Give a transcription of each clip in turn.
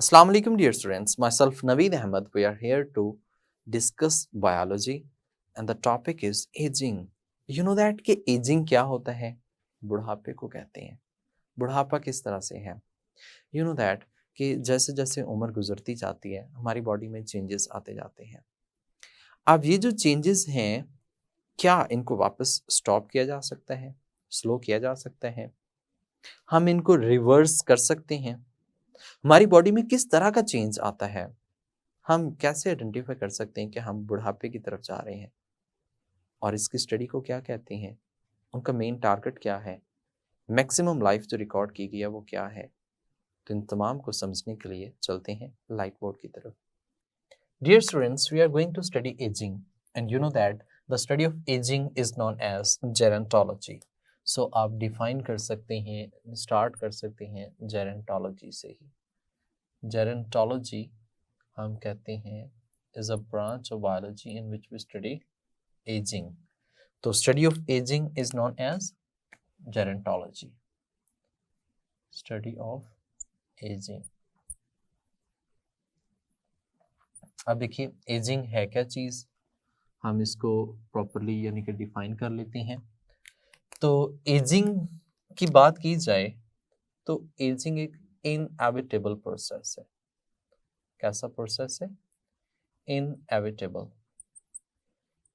Assalamu alaikum dear students, myself Naveed Ahmed. We are here to discuss biology and the topic is aging. You know that कि aging क्या होता है? बुढ़ापे को कहते हैं. बुढ़ापा किस तरह से है? You know that कि जैसे जैसे उम्र गुजरती जाती है हमारी बॉडी में चेंजेस आते जाते हैं. अब ये जो चेंजेस हैं क्या इनको वापस स्टॉप किया जा सकता है? स्लो किया जा सकता है? हम इनको रिवर्स कर सकते हैं? हमारी बॉडी में किस तरह का चेंज आता है? हम कैसे आइडेंटिफाई कर सकते हैं कि हम बुढ़ापे की तरफ जा रहे हैं? और इसकी स्टडी को क्या कहते हैं? उनका मेन टारगेट क्या है? मैक्सिमम लाइफ जो रिकॉर्ड की गई है वो क्या है? तो इन तमाम को समझने के लिए चलते हैं लाइट बोर्ड की तरफ. Dear students, we are going to study aging and you know that the study of aging is known as gerontology. So आप डिफाइन कर सकते हैं, स्टार्ट कर सकते हैं gerontology से ही. Gerontology हम कहते हैं is a branch of biology in which we study aging. तो study of aging is known as gerontology. Study of aging. अब देखिए एजिंग है क्या चीज़, हम इसको प्रॉपरली यानी कि डिफाइन कर लेते हैं. तो एजिंग की बात की जाए तो एजिंग एक इनएविटेबल प्रोसेस है. कैसा प्रोसेस है? इनएविटेबल.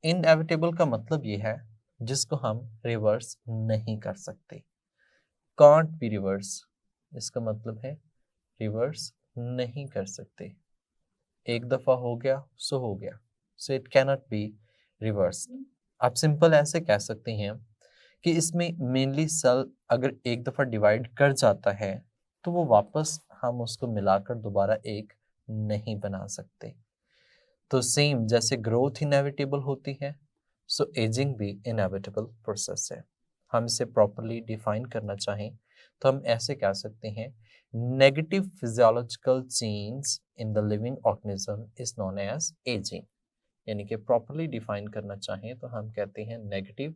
इनएविटेबल का मतलब ये है जिसको हम रिवर्स नहीं कर सकते. कांट बी रिवर्स, इसका मतलब है रिवर्स नहीं कर सकते. एक दफ़ा हो गया सो हो गया, so it cannot be reverse. आप सिंपल ऐसे कह सकते हैं कि इसमें मेनली सेल अगर एक दफ़ा डिवाइड कर जाता है तो वो वापस हम उसको मिलाकर दोबारा एक नहीं बना सकते. तो सेम जैसे ग्रोथ इनएविटेबल होती है, सो एजिंग भी इनएविटेबल प्रोसेस है. हम इसे प्रॉपरली डिफाइन करना चाहें तो हम ऐसे कह सकते हैं negative physiological change in the living organism is known as ageing. यानी कि प्रॉपरली डिफाइन करना चाहें तो हम कहते हैं negative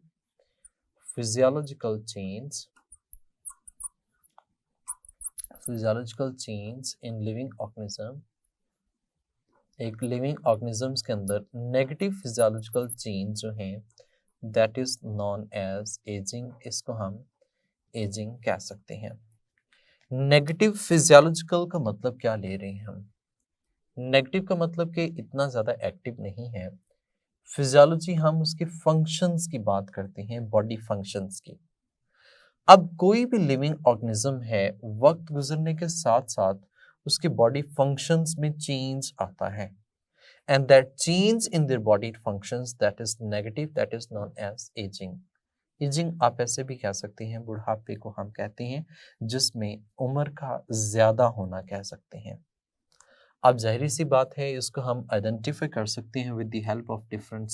physiological change in living organism. एक लिविंग ऑर्गेनिजम्स के अंदर नेगेटिव फिजियोलॉजिकल चेंज जो हैं that is known as ageing. इसको हम एजिंग कह सकते हैं. नेगेटिव फिजियोलॉजिकल का मतलब क्या ले रहे हैं हम? नेगेटिव का मतलब कि इतना ज़्यादा एक्टिव नहीं है. फिजियोलॉजी हम उसके फंक्शंस की बात करते हैं, बॉडी फंक्शंस की. अब कोई भी लिविंग ऑर्गेनिज्म है, वक्त गुजरने के साथ साथ उसके बॉडी फंक्शंस में चेंज आता है and that change in their body functions that is negative, that is known as aging. Aging आप ऐसे भी कह सकते हैं, बुढ़ापे को हम कहते हैं जिसमें उम्र का ज़्यादा होना कह सकते हैं. अब जाहिर सी बात है इसको हम आइडेंटिफाई कर सकते हैं with the help of different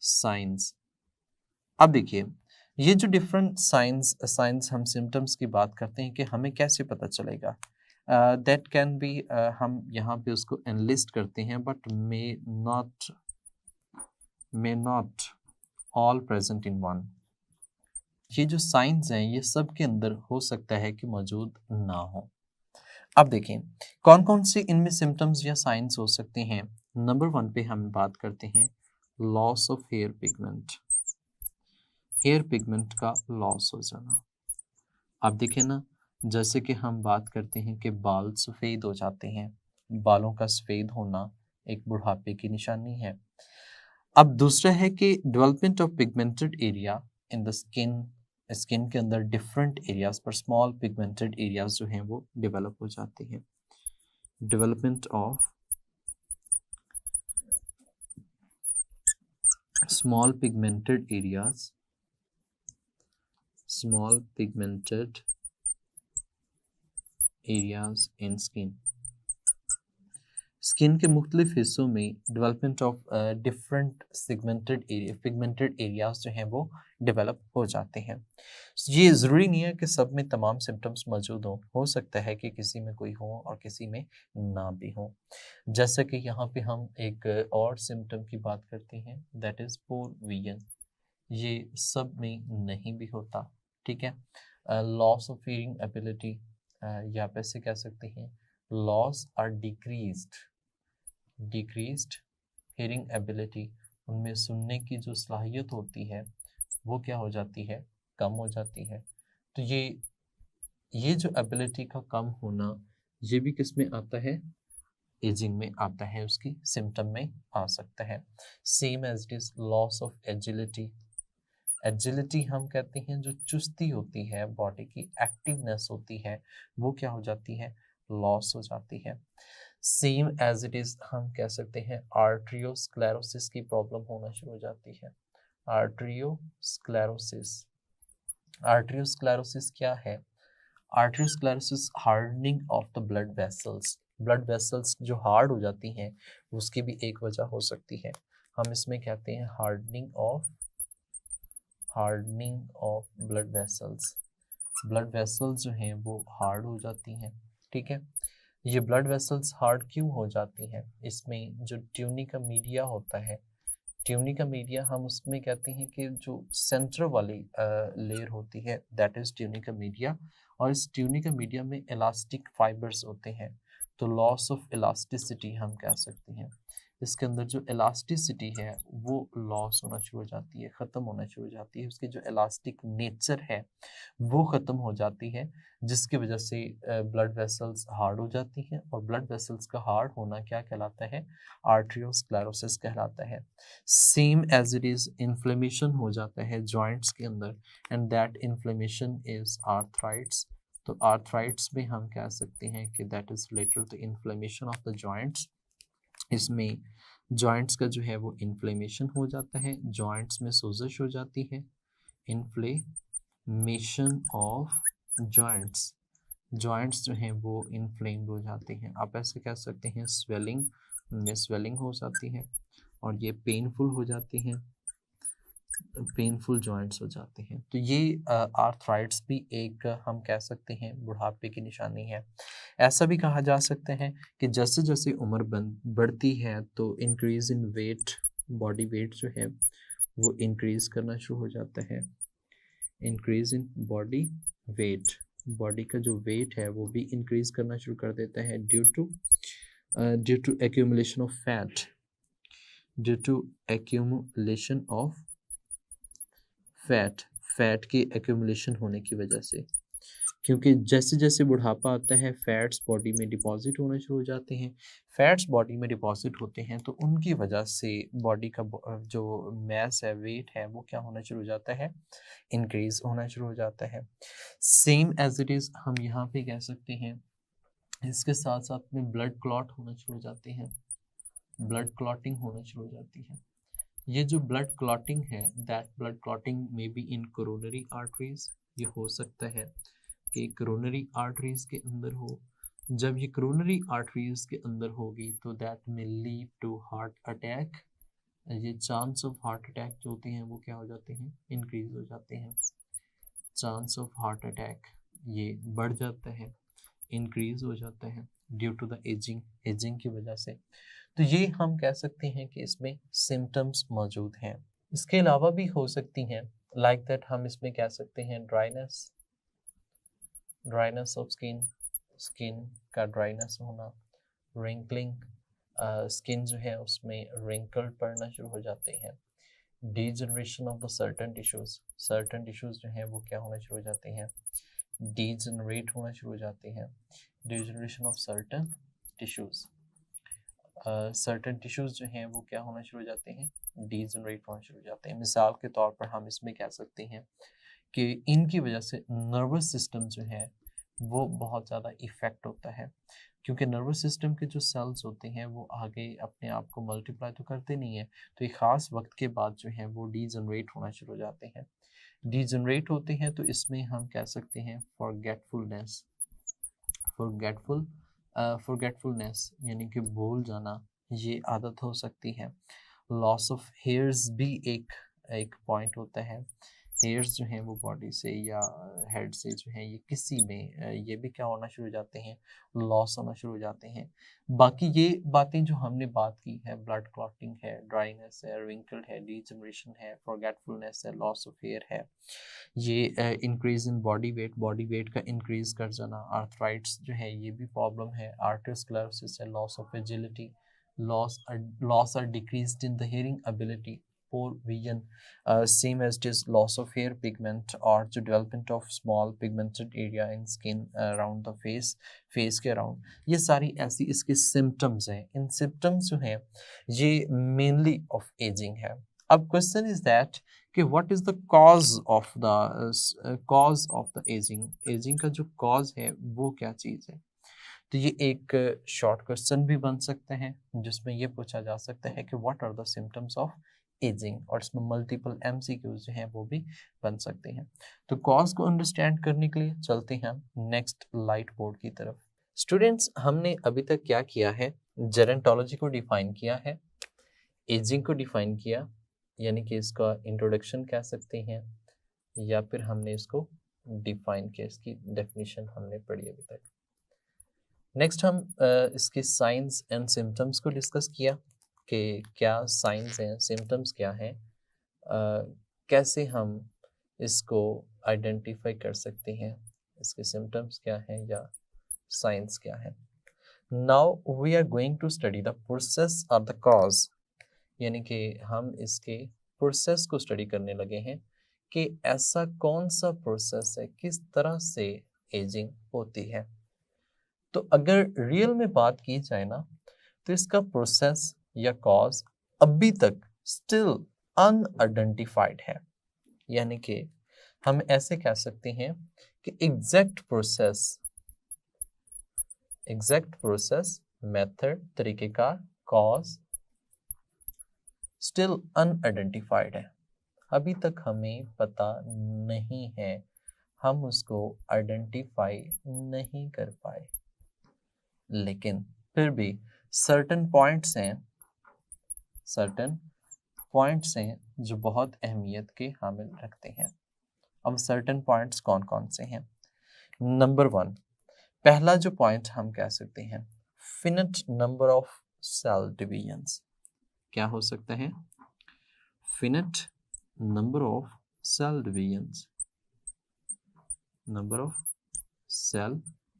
science. अब देखिए ये जो डिफरेंट साइंस हम सिम्टम्स की बात करते हैं कि हमें कैसे पता चलेगा. दैट कैन बी हम यहाँ पे उसको एनलिस्ट करते हैं but may not all present in one. ये जो साइंस हैं ये सब के अंदर हो सकता है कि मौजूद ना हो. अब देखें कौन कौन से इनमें सिम्टम्स या साइंस हो सकते हैं. नंबर 1 पे हम बात करते हैं loss of hair pigment. Hair pigment का लॉस हो जाना. आप देखें ना, जैसे कि हम बात करते हैं कि बाल सफ़ेद हो जाते हैं, बालों का सफ़ेद होना एक बुढ़ापे की निशानी है. अब दूसरा है कि development of pigmented area in the skin के अंदर डिफरेंट एरियाज पर स्मॉल पिगमेंटेड एरियाज जो हैं वो डेवलप हो जाते हैं. Development of small pigmented areas in skin के मुख्तलिफ हिस्सों में development of different pigmented areas जो हैं वो डेवलप हो जाते हैं. ये ज़रूरी नहीं है कि सब में तमाम सिम्टम्स मौजूद हों, हो सकता है कि किसी में कोई हो और किसी में ना भी हो. जैसे कि यहाँ पे हम एक और सिम्टम की बात करते हैं दैट इज़ पोर विजन. ये सब में नहीं भी होता, ठीक है. लॉस ऑफ हीयरिंग एबिलिटी, या आप ऐसे कह सकते हैं loss or decreased hearing ability, उनमें सुनने की जो सलाहियत होती है वो क्या हो जाती है, कम हो जाती है। तो ये जो एबिलिटी का कम होना ये भी किस में आता है, एजिंग में आता है, उसकी सिम्टम में आ सकता है। Same as it is loss of agility हम कहते हैं जो चुस्ती होती है, बॉडी की एक्टिवनेस होती है, वो क्या हो जाती है, लॉस हो जाती है। सेम एज इट इज हम कह सकते हैं आर्ट्रियोस्क्लेरोसिस की प्रॉब्लम होना शुरू हो जाती है। आर्ट्रियोस्क्लेरोसिस क्या है, arteriosclerosis hardening of the blood vessels जो हार्ड हो जाती हैं उसकी भी एक वजह हो सकती है। हम इसमें कहते हैं हार्डनिंग ऑफ ब्लड वेसल्स जो हैं वो हार्ड हो जाती हैं। ठीक है, ये ब्लड वेसल्स हार्ड क्यों हो जाती हैं, इसमें जो ट्यूनिका मीडिया होता है, ट्यूनिका मीडिया हम उसमें कहते हैं कि जो सेंटर वाली लेयर होती है दैट इज ट्यूनिका मीडिया, और इस ट्यूनिका मीडिया में इलास्टिक फाइबर्स होते हैं, तो लॉस ऑफ इलास्टिसिटी हम कह सकते हैं। इसके अंदर जो इलास्टिसिटी है वो लॉस होना शुरू हो जाती है, ख़त्म होना शुरू हो जाती है, उसकी जो इलास्टिक नेचर है वो ख़त्म हो जाती है, जिसकी वजह से ब्लड वेसल्स हार्ड हो जाती हैं, और ब्लड वेसल्स का हार्ड होना क्या कहलाता है, आर्ट्रियोस्क्लेरोसिस कहलाता है। Same as it is inflammation हो जाता है जॉइंट्स के अंदर, and that inflammation is arthritis. तो आर्थराइट्स में हम कह सकते हैं कि that is related to inflammation of the joints. इसमें जॉइंट्स का जो है वो इन्फ्लेमेशन हो जाता है, जॉइंट्स में सोजिश हो जाती है, इन्फ्लेमेशन ऑफ जॉइंट्स, जॉइंट्स जो हैं वो इन्फ्लेम्ड हो जाते हैं। आप ऐसे कह सकते हैं स्वेलिंग, उनमें स्वेलिंग हो जाती है और ये पेनफुल हो जाते हैं, पेनफुल जॉइंट्स हो जाते हैं। तो ये आर्थराइट्स भी एक हम कह सकते हैं बुढ़ापे की निशानी है। ऐसा भी कहा जा सकता है कि जैसे जैसे उम्र बढ़ती है तो increase in weight, body weight जो है वो इंक्रीज करना शुरू हो जाता है, increase in body weight, body का जो वेट है वो भी इंक्रीज करना शुरू कर देता है due to accumulation of fat, due to accumulation of fat की एक्यूमुलेशन होने की वजह से, क्योंकि जैसे जैसे बुढ़ापा आता है फैट्स बॉडी में डिपॉजिट होना शुरू हो जाते हैं, फैट्स बॉडी में डिपॉजिट होते हैं तो उनकी वजह से बॉडी का जो मैस है, वेट है, वो क्या होना शुरू हो जाता है, इंक्रीज होना शुरू हो जाता है। सेम एज इट इज हम यहाँ पे कह सकते हैं, इसके साथ साथ में ब्लड क्लॉट होना शुरू हो जाते हैं, ब्लड क्लॉटिंग होना शुरू हो जाती है। ये जो ब्लड क्लॉटिंग है, that blood clotting may be in coronary arteries, ये हो सकता है कि कोरोनरी आर्टरीज के अंदर हो। जब ये कोरोनरी आर्टरीज के अंदर होगी तो दैट में लीड टू हार्ट अटैक, ये चांस ऑफ हार्ट अटैक जो होते हैं वो क्या हो जाते हैं, इंक्रीज हो जाते हैं, चांस ऑफ हार्ट अटैक ये बढ़ जाता है, इंक्रीज हो जाता है ड्यू टू द एजिंग की वजह से। तो ये हम कह सकते हैं कि इसमें सिम्टम्स मौजूद हैं। इसके अलावा भी हो सकती हैं, लाइक दैट हम इसमें कह सकते हैं ड्राइनेस ऑफ स्किन का ड्राइनेस होना, रिंकलिंग, स्किन जो है उसमें रिंकल पड़ना शुरू हो जाते हैं, degeneration of the certain tissues जो हैं वो क्या होना शुरू हो जाते हैं, डीजनरेट होना शुरू हो जाते हैं, degeneration of certain tissues, certain tissues जो हैं वो क्या होना शुरू हो जाते हैं, डीजनरेट होना शुरू हो जाते हैं। मिसाल के तौर पर हम इसमें कह सकते हैं कि इनकी वजह से नर्वस सिस्टम जो है वो बहुत ज़्यादा इफ़ेक्ट होता है, क्योंकि नर्वस सिस्टम के जो सेल्स होते हैं वो आगे अपने आप को मल्टीप्लाई तो करते नहीं है, तो एक ख़ास वक्त के बाद जो है वो डीजनरेट होना शुरू हो जाते हैं। डीजनरेट होते हैं तो इसमें हम कह सकते हैं फॉरगेटफुलनेस यानी कि भूल जाना, ये आदत हो सकती है। लॉस ऑफ हेयर्स भी एक पॉइंट होता है हेयर्स जो हैं वो बॉडी से या हेड से जो है ये किसी में ये भी क्या होना शुरू हो जाते हैं, लॉस होना शुरू हो जाते हैं। बाकी ये बातें जो हमने बात की है, ब्लड क्लॉटिंग है, ड्राइनेस है, रिंकल्ड है, डीजनरेशन है, फॉरगेटफुलनेस है, लॉस ऑफ हेयर है, ये इंक्रीज इन बॉडी वेट का इंक्रीज कर जाना, आर्थराइट्स जो है ये भी प्रॉब्लम है, आर्टरोस्क्लेरोसिस है, लॉस ऑफ एजिलिटी, लॉस और decreased in the hearing ability, poor vision, same as it is loss of hair pigment or to development of small pigmented area in skin around the face के around, ये सारी ऐसी इसकी symptoms हैं। इन symptoms जो हैं ये mainly of aging है। अब question is that कि what is the cause of the aging का जो cause है वो क्या चीज़ है। तो ये एक शॉर्ट क्वेश्चन भी बन सकते हैं जिसमें ये पूछा जा सकता है कि what are the symptoms of ageing, और इसमें मल्टीपल एमसीक्यूज जो हैं वो भी बन सकते हैं। तो कॉज को अंडरस्टैंड करने के लिए चलते हैं नेक्स्ट लाइट बोर्ड की तरफ। स्टूडेंट्स, हमने अभी तक क्या किया है, जेरेंटोलॉजी को डिफाइन किया है, एजिंग को डिफाइन किया, यानी कि इसका इंट्रोडक्शन कह सकते हैं, या फिर हमने इसको डिफाइन किया, इसकी डेफिनेशन हमने पढ़ी अभी तक। नेक्स्ट हम इसके साइंस एंड सिम्टम्स को डिस्कस किया कि क्या साइंस हैं, सिम्टम्स क्या हैं, कैसे हम इसको आइडेंटिफाई कर सकते हैं, इसके सिम्टम्स क्या हैं या साइंस क्या है। Now we are going to study the process और द कॉज, यानी कि हम इसके प्रोसेस को स्टडी करने लगे हैं कि ऐसा कौन सा प्रोसेस है, किस तरह से एजिंग होती है। तो अगर रियल में बात की जाए ना, तो इसका प्रोसेस या कॉज अभी तक स्टिल अनआइडेंटिफाइड है, यानी कि हम ऐसे कह सकते हैं कि एग्जैक्ट प्रोसेस, मेथड, तरीकेकार, कॉज स्टिल अनआइडेंटिफाइड है। अभी तक हमें पता नहीं है, हम उसको आइडेंटिफाई नहीं कर पाए, लेकिन फिर भी सर्टन पॉइंट्स हैं जो बहुत अहमियत के हामिल रखते हैं। अब सर्टन पॉइंट्स कौन कौन से हैं। नंबर 1, पहला जो पॉइंट हम कह सकते हैं, finite number of cell divisions. क्या हो सकता है, finite number of cell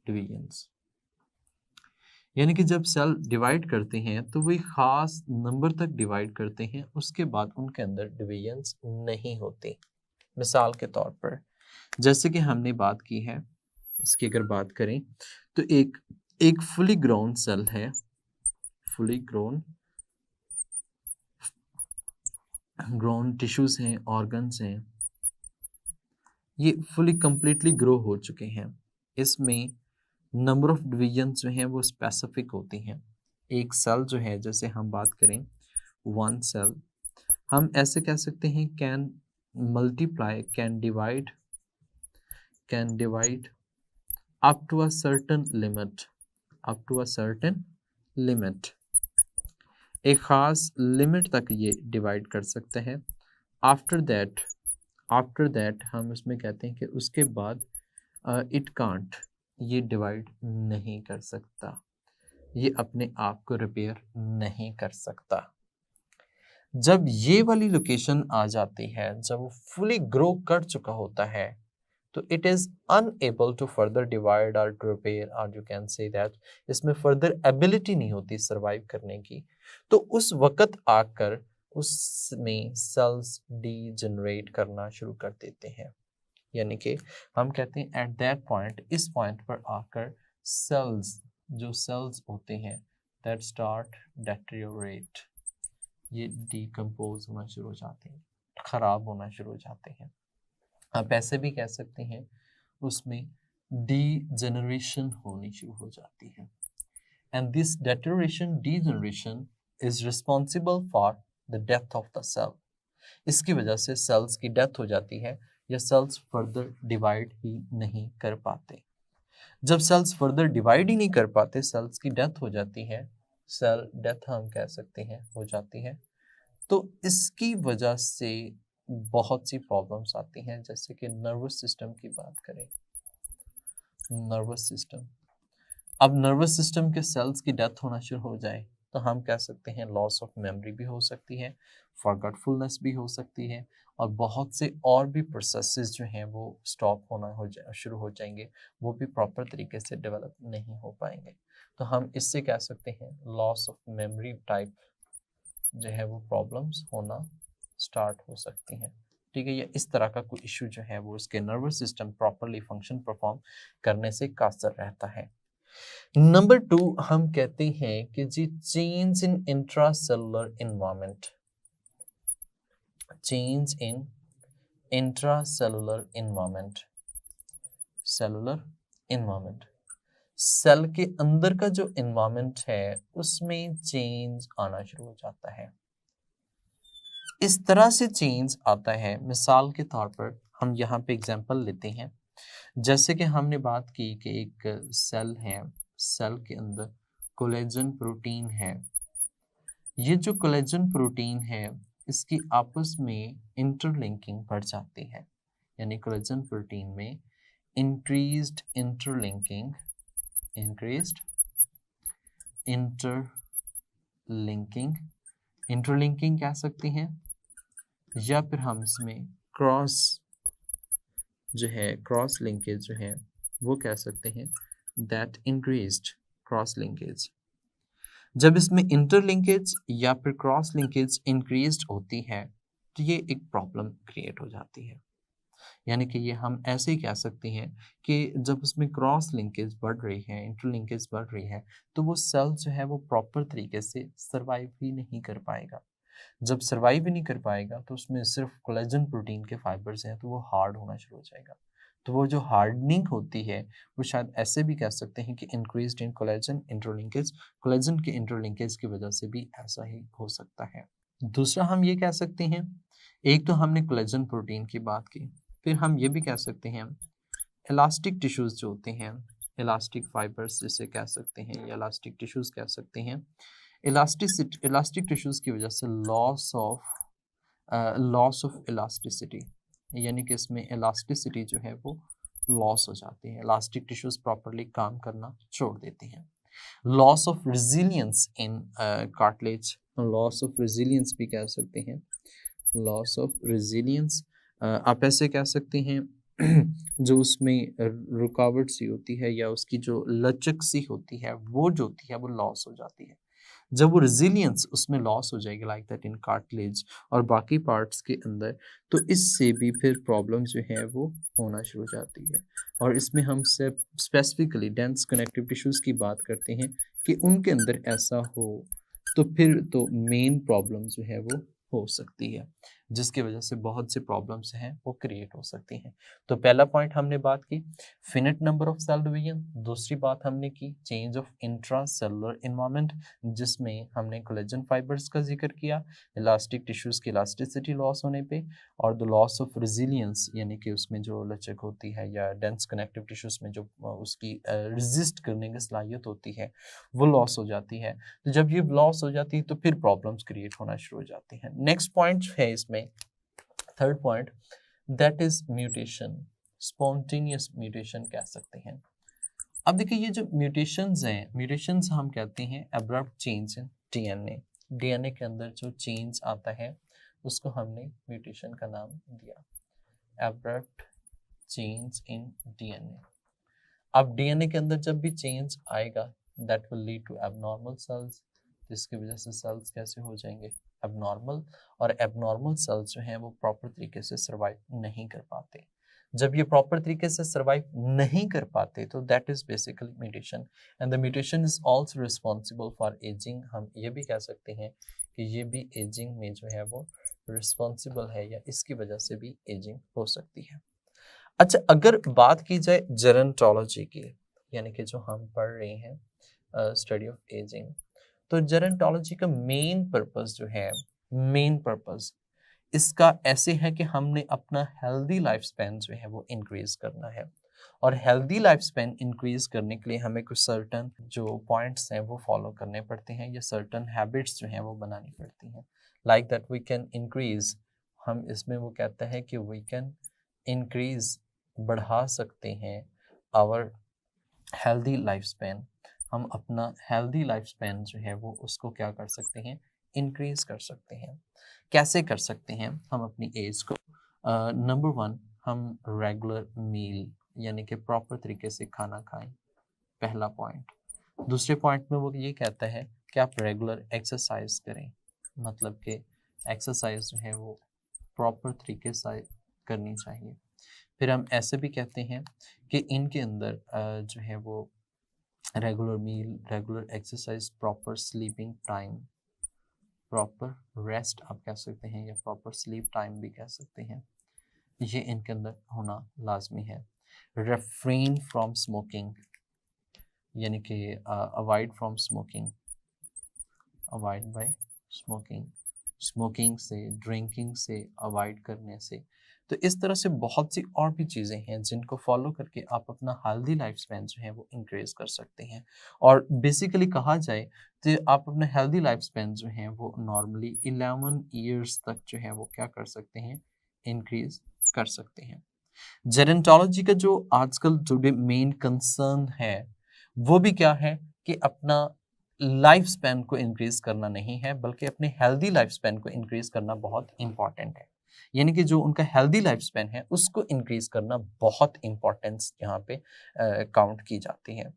divisions, यानी कि जब सेल डिवाइड करते हैं तो वही खास नंबर तक डिवाइड करते हैं, उसके बाद उनके अंदर डिवीजन्स नहीं होती। मिसाल के तौर पर जैसे कि हमने बात की है, इसकी अगर बात करें तो एक फुली ग्रोन सेल है, फुली ग्रोन टिश्यूज हैं, ऑर्गन्स हैं, ये फुली कंप्लीटली ग्रो हो चुके हैं। इसमें नंबर ऑफ डिवीजन जो हैं वो स्पेसिफिक होती हैं। एक सेल जो है, जैसे हम बात करें 1 सेल, हम ऐसे कह सकते हैं can multiply, can divide up to a certain limit, एक खास लिमिट तक ये डिवाइड कर सकते हैं। आफ्टर दैट हम इसमें कहते हैं कि उसके बाद इट कांट, ये डिवाइड नहीं कर सकता, ये अपने आप को रिपेयर नहीं कर सकता। जब ये वाली लोकेशन आ जाती है, जब वो फुली ग्रो कर चुका होता है, तो it is unable to further divide और टू रिपेयर, और यू कैन से दैट इसमें फर्दर एबिलिटी नहीं होती सर्वाइव करने की। तो उस वक्त आकर उसमें सेल्स डीजनरेट करना शुरू कर देते हैं, यानी कि हम कहते हैं एट दैट पॉइंट, इस पॉइंट पर आकर सेल्स होते हैं दैट स्टार्ट डेटेरियोरेट, ये डिकम्पोज होना शुरू हो जाते हैं, खराब होना शुरू हो जाते हैं। आप ऐसे भी कह सकते हैं उसमें डीजेनरेशन होनी शुरू हो जाती है, and this degeneration is responsible for the death of the cell. इसकी वजह से सेल्स की डेथ हो जाती है, या सेल्स फर्दर डिवाइड ही नहीं कर पाते। जब सेल्स फर्दर डिवाइड ही नहीं कर पाते, सेल्स की डेथ हो जाती है, सेल डेथ हम कह सकते हैं हो जाती है, तो इसकी वजह से बहुत सी प्रॉब्लम्स आती हैं, जैसे कि नर्वस सिस्टम की बात करें। नर्वस सिस्टम, अब नर्वस सिस्टम के सेल्स की डेथ होना शुरू हो जाए तो हम कह सकते हैं लॉस ऑफ मेमोरी भी हो सकती है, फॉरगेटफुलनेस भी हो सकती है, और बहुत से और भी प्रोसेसेस जो हैं वो स्टॉप होना शुरू हो जाएंगे, वो भी प्रॉपर तरीके से डेवलप नहीं हो पाएंगे। तो हम इससे कह सकते हैं लॉस ऑफ मेमोरी टाइप जो है वो प्रॉब्लम्स होना स्टार्ट हो सकती हैं। ठीक है, ये इस तरह का कोई इशू जो है वो उसके nervous system properly function perform करने से कासर रहता है। नंबर 2 हम कहते हैं कि जी change in intracellular environment, change in intracellular environment, cellular environment, cell के अंदर का जो एनवायरनमेंट है उसमें चेंज आना शुरू हो जाता है। इस तरह से चेंज आता है, मिसाल के तौर पर हम यहाँ पे एग्जांपल लेते हैं, जैसे कि हमने बात की कि एक सेल है, सेल के अंदर कोलेजन प्रोटीन है। ये जो कोलेजन प्रोटीन है इसकी आपस में इंटरलिंकिंग बढ़ जाती है, यानी कोलेजन प्रोटीन में increased interlinking, increased interlinking, interlinking कह सकते हैं, या फिर हम इसमें क्रॉस जो है, क्रॉस लिंकेज जो है वो कह सकते हैं, दैट इंक्रीज्ड क्रॉस लिंकेज। जब इसमें इंटरलिंकेज या फिर क्रॉस लिंकेज इंक्रीज्ड होती है तो ये एक प्रॉब्लम क्रिएट हो जाती है। यानी कि ये हम ऐसे ही कह सकते हैं कि जब उसमें क्रॉस लिंकेज बढ़ रही है, इंटरलिंकेज बढ़ रही है, तो वो सेल जो है वो प्रॉपर तरीके से सर्वाइव भी नहीं कर पाएगा। जब सर्वाइव भी नहीं कर पाएगा तो उसमें सिर्फ कोलेजन प्रोटीन के फाइबर्स हैं, तो वो हार्ड होना शुरू हो जाएगा। तो वो जो हार्डनिंग होती है वो शायद ऐसे भी कह सकते हैं कि इंक्रीज्ड इन कोलेजन इंटरलिंकेज, कोलेजन के इंटरलिंकेज की वजह से भी ऐसा ही हो सकता है। दूसरा हम ये कह सकते हैं, एक तो हमने कोलेजन प्रोटीन की बात की, फिर हम ये भी कह सकते हैं इलास्टिक टिश्यूज जो होते हैं, इलास्टिक फाइबर्स जिसे कह सकते हैं या इलास्टिक टिश्यूज कह सकते हैं, इलास्टिक टिश्यूज की वजह से लॉस ऑफ इलास्टिसिटी, यानी कि इसमें इलास्टिसिटी जो है वो लॉस हो जाती है, इलास्टिक टिश्यूज प्रॉपरली काम करना छोड़ देती हैं। Loss of resilience in cartilage, loss of resilience भी कह सकते हैं, लॉस ऑफ रेजिलियंस आप ऐसे कह सकते हैं जो उसमें रुकावट सी होती है या उसकी जो लचक सी होती है वो जो होती है वो लॉस हो जाती है। जब वो रेजिलियंस उसमें लॉस हो जाएगी लाइक दैट इन कार्टिलेज और बाकी पार्ट्स के अंदर, तो इससे भी फिर प्रॉब्लम जो है वो होना शुरू हो जाती है। और इसमें हम सिर्फ स्पेसिफिकली डेंस कनेक्टिव टिश्यूज़ की बात करते हैं कि उनके अंदर ऐसा हो तो फिर तो मेन प्रॉब्लम जो है वो हो सकती है, जिसकी वजह से बहुत से प्रॉब्लम्स हैं वो क्रिएट हो सकती हैं। तो पहला पॉइंट हमने बात की finite number of cell division, दूसरी बात हमने की change of intra cellular environment जिसमें हमने कोलेजन फाइबर्स का जिक्र किया, इलास्टिक टिश्यूज की इलास्टिसिटी लॉस होने पे, और द लॉस ऑफ रेजिलियंस यानी कि उसमें जो लचक होती है या डेंस कनेक्टिव टिश्यूज में जो उसकी रेजिस्ट करने की सलाहियत होती है वो लॉस हो जाती है। तो जब ये लॉस हो जाती है तो फिर प्रॉब्लम्स क्रिएट होना शुरू हो जाती हैं। नेक्स्ट पॉइंट है इसमें, third point, that is mutation, spontaneous mutation कह सकते हैं। अब देखिए ये जो म्यूटेशंस हैं, म्यूटेशंस हम कहते हैं abrupt change in DNA, DNA के अंदर जो चेंज आता है उसको हमने म्यूटेशन का नाम दिया, एब्रप्ट चेंज इन डीएनए। अब डीएनए के अंदर जब भी चेंज आएगा that will lead to abnormal cells, जिसकी वजह से सेल्स कैसे हो जाएंगे एबनॉर्मल, और एबनॉर्मल सेल्स जो हैं वो प्रॉपर तरीके से सर्वाइव नहीं कर पाते। जब ये प्रॉपर तरीके से सर्वाइव नहीं कर पाते तो that is basically mutation, and the mutation is also responsible for ageing. हम ये भी कह सकते हैं कि ये भी एजिंग में जो है वो रिस्पॉन्सिबल है या इसकी वजह से भी एजिंग हो सकती है। अच्छा, अगर बात की जाए जेरेंटोलॉजी की, यानी कि जो हम पढ़ रहे हैं स्टडी ऑफ एजिंग, तो जेरेंटोलॉजी का मेन पर्पस जो है, मेन पर्पस इसका ऐसे है कि हमने अपना हेल्दी लाइफ स्पैन जो है वो इंक्रीज करना है, और हेल्दी लाइफ स्पैन इंक्रीज करने के लिए हमें कुछ सर्टन जो पॉइंट्स हैं वो फॉलो करने पड़ते हैं या सर्टन हैबिट्स जो हैं वो बनानी पड़ती हैं, like that we can increase हम इसमें वो कहता है कि वी कैन इंक्रीज, बढ़ा सकते हैं आवर हेल्दी लाइफ स्पैन। हम अपना हेल्दी लाइफ स्पैन जो है वो उसको क्या कर सकते हैं, इंक्रीज कर सकते हैं। कैसे कर सकते हैं हम अपनी एज को? नंबर वन, हम रेगुलर मील यानी कि प्रॉपर तरीके से खाना खाएं, पहला पॉइंट। दूसरे पॉइंट में वो ये कहता है कि आप रेगुलर एक्सरसाइज करें, मतलब कि एक्सरसाइज जो है वो प्रॉपर तरीके से करनी चाहिए। फिर हम ऐसे भी कहते हैं कि इनके अंदर जो है वो regular meal, regular exercise, proper sleeping time, proper rest आप कह सकते हैं या प्रॉपर स्लीप टाइम भी कह सकते हैं, ये इनके अंदर होना लाजमी है। रेफ्रेन फ्रॉम स्मोकिंग यानी कि avoid from smoking, avoid by smoking, smoking से, ड्रिंकिंग से अवॉइड करने से। तो इस तरह से बहुत सी और भी चीज़ें हैं जिनको फॉलो करके आप अपना हेल्दी लाइफ स्पैन जो है वो इंक्रीज कर सकते हैं। और बेसिकली कहा जाए तो आप अपना हेल्दी लाइफ स्पैन जो है वो नॉर्मली 11 ईयर्स तक जो है वो क्या कर सकते हैं, इंक्रीज कर सकते हैं। जेरेंटोलॉजी का जो आजकल जो मेन कंसर्न है वो भी क्या है कि अपना लाइफ स्पैन को इंक्रीज करना नहीं है, बल्कि अपने हेल्दी लाइफ स्पैन को इंक्रीज करना बहुत इंपॉर्टेंट है। यानी कि जो उनका हेल्दी लाइफ स्पैन है उसको इंक्रीज करना बहुत इंपॉर्टेंस यहाँ पे काउंट की जाती है।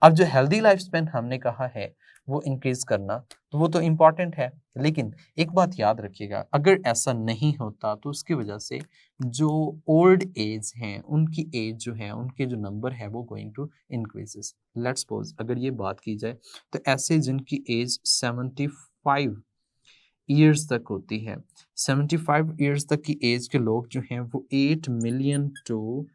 अब जो हेल्दी लाइफ स्पैन हमने कहा है वो इंक्रीज करना, तो वो तो इम्पॉर्टेंट है, लेकिन एक बात याद रखिएगा, अगर ऐसा नहीं होता तो उसकी वजह से जो ओल्ड एज हैं उनकी एज जो है, उनके जो नंबर है वो going to increases. Let's suppose अगर ये बात की जाए तो ऐसे जिनकी एज 75 ईयर्स तक होती है, 75 ईयर्स तक की एज के लोग जो हैं वो 8 मिलियन टू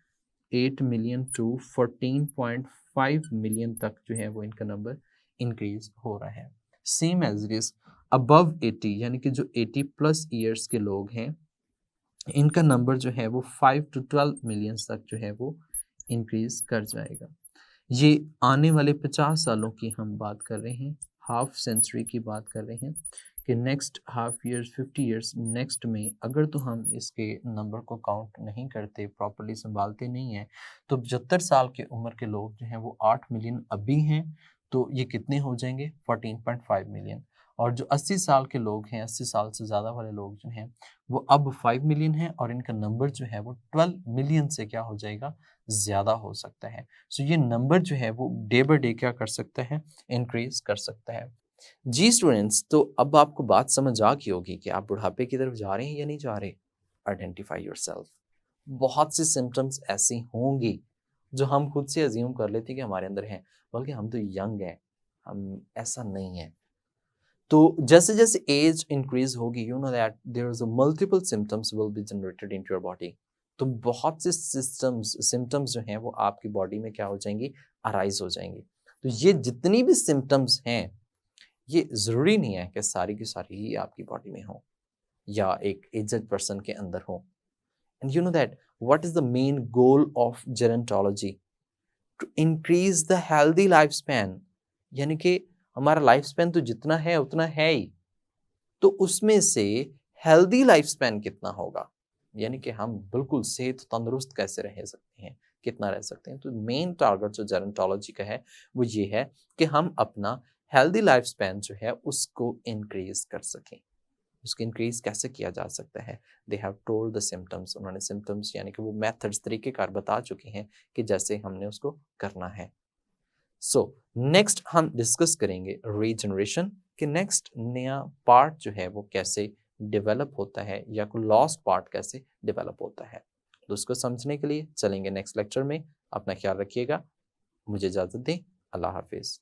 14.5 मिलियन तक जो है वो इनका नंबर इंक्रीज हो रहा है। Same as it is above 80 यानी कि जो 80 प्लस ईयर्स के लोग हैं इनका नंबर जो है वो 5 to 12 मिलियन तक जो है वो इंक्रीज कर जाएगा। ये आने वाले 50 सालों की हम बात कर रहे हैं, हाफ सेंचुरी की बात कर रहे हैं कि next half years, 50 years next में अगर तो हम इसके नंबर को काउंट नहीं करते, प्रॉपर्ली संभालते नहीं हैं, तो 75 साल की उम्र के लोग जो हैं वो 8 मिलियन अभी हैं, तो ये कितने हो जाएंगे, 14.5 मिलियन। और जो 80 साल के लोग हैं, 80 साल से ज़्यादा वाले लोग जो हैं वो अब 5 मिलियन हैं, और इनका नंबर जो है वो 12 मिलियन से क्या हो जाएगा, ज़्यादा हो सकता है। सो ये नंबर जो है वो डे बाय डे क्या कर सकता है, इंक्रीज कर सकता है। जी स्टूडेंट्स, तो अब आपको बात समझ आ गई होगी कि आप बुढ़ापे की तरफ जा रहे हैं या नहीं जा रहे। Identify yourself. बहुत सी सिम्टम्स ऐसी होंगी जो हम खुद से अज्यूम कर लेते हैं कि हमारे अंदर हैं, बल्कि हम तो यंग हैं, हम ऐसा नहीं है। तो जैसे जैसे एज इंक्रीज होगी, you know that there is a multiple symptoms will be generated into your body. तो बहुत से सिम्टम्स जो हैं वो आपकी बॉडी में क्या हो जाएंगी, अराइज हो जाएंगी। तो ये जितनी भी सिम्टम्स हैं ये ज़रूरी नहीं है कि सारी की सारी ही आपकी बॉडी में हो या एक एज्ड पर्सन के अंदर हो। And you know that what is the main goal of gerontology, to increase the healthy life span. यानी कि हमारा लाइफ स्पैन तो जितना है उतना है ही, तो उसमें से हेल्दी लाइफ स्पैन कितना होगा, यानी कि हम बिल्कुल सेहत तंदुरुस्त कैसे रह सकते हैं, कितना रह सकते हैं। तो मेन टारगेट जो जेरेंटोलॉजी का है वो ये है कि हम अपना हेल्दी लाइफ स्पैन जो है उसको इंक्रीज कर सकें। उसको इंक्रीज कैसे किया जा सकता है, they have told the symptoms. उन्होंने सिम्टम्स यानी कि वो मेथड्स, तरीकेकार बता चुके हैं कि जैसे हमने उसको करना है। सो नेक्स्ट हम डिस्कस करेंगे रीजनरेशन कि नेक्स्ट नया पार्ट जो है वो कैसे डेवलप होता है या कोई लॉस्ट पार्ट कैसे डेवलप होता है। तो उसको समझने के लिए चलेंगे नेक्स्ट लेक्चर में। अपना ख्याल रखिएगा, मुझे इजाज़त दें, अल्लाह हाफिज़।